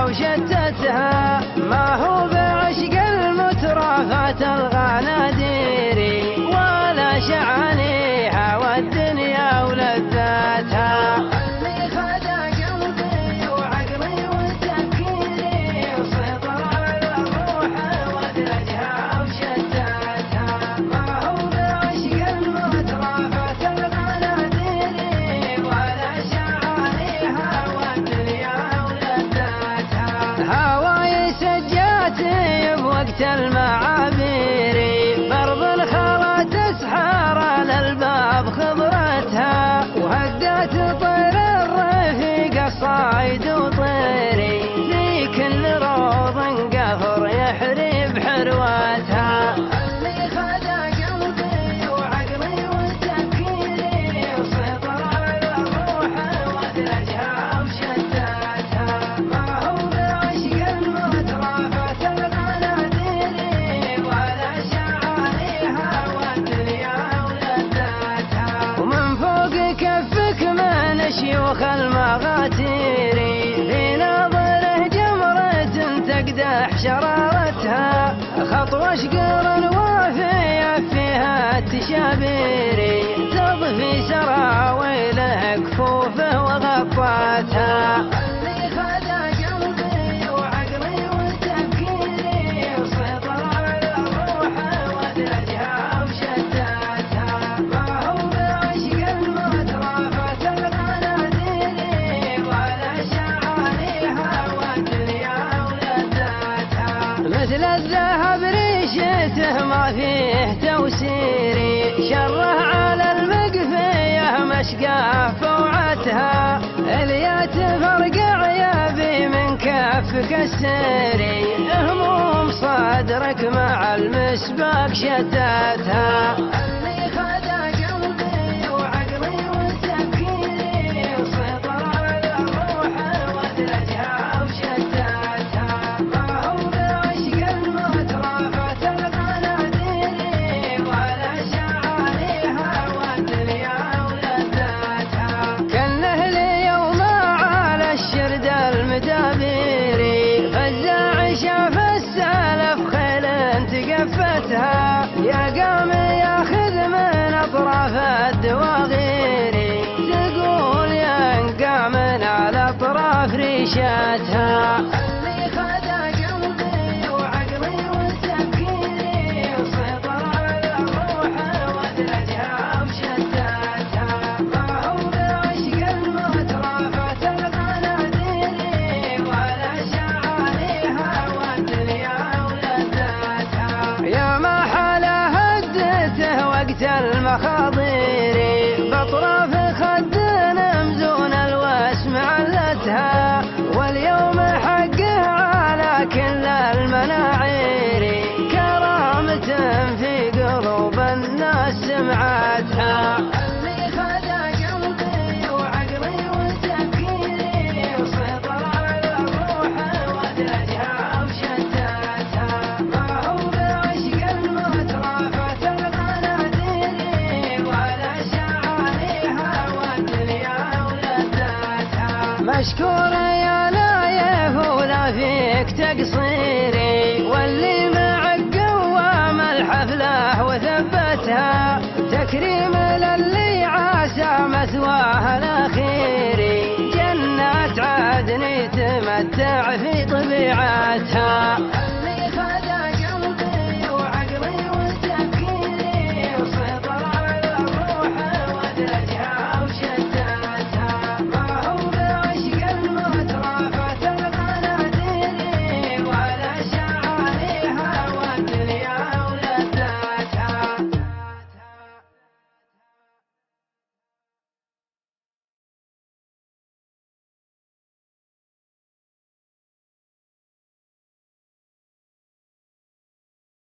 وشتتها ما هو بعشق المترفات الغنادير ولا شعانيها والدنيا ولذاتها. اللي خذا قلبي وعقلي وتفكيري وسيطر على الروح وادلجها وشتتها ما هو بعشق المترفات الغنادير ولا شعانيها والدنيا هواي سجاتي بوقت المعابير برض الخلا تسحر على الباب خضرتها وهدات طير الرفيق الصايد وطيري في كل روض قفر يحري بحروتها. اللي خذا قلبي وعقلي وتفكيري وسيطر على الروح وادلجها وشتتها ما هو شيوخ المغاتير في نظره جمرة تقدح شرارتها خطوة شقر وافية فيها التشابير تضفي سراويله كفوفه وغطاتها. اللي خذا قلبي وعقلي وتفكيري وسيطر على الروح وادلجها وشتتها ما هو بعشق المترفات مثل الذهب ريشته ما فيه توسيري شره على المقفية مشقاه فوعتها اليات فرقع يبي من كفك السيري هموم صدرك مع المسباق شتتها. اللي خذا قلبي وعقلي وتفكيري وسيطر على الروح وادلجها وشتتها ما هو بعشق المترفات الغنادير ولا شعانيها والدنيا ولذاتها. كله ليوم على الشرد المدابير فزاع شاف السلف خيل تقفتها يا قام ياخذ من اطراف الدواغير تقول ينقع من على اطراف ريشاتها. اللي خذا قلبي وعقلي وتفكيري وسيطر على الروح وادلجها وشتتها ما هو بعشق المترفات الغنادير ولا شعانيها والدنيا ولذاتها. يا ما حلا هدته وقت المخاضير باطراف خد مزون الوس معلتها واليوم حقه على كل المناعير كرامة في قلوب الناس سمعتها. اللي خذا قلبي وعقلي وتفكيري وسيطر على الروح وادلجها وشتتها ما هو بعشق المترفات الغنادير ولا شعانيها والدنيا ولذاتها. مشكور يا نايف ولا فيك تقصيري واللي معك قوام الحفله وثبتها تكريم للي عاسى مثواه الاخير جنات عدن يتمتع في طبيعتها.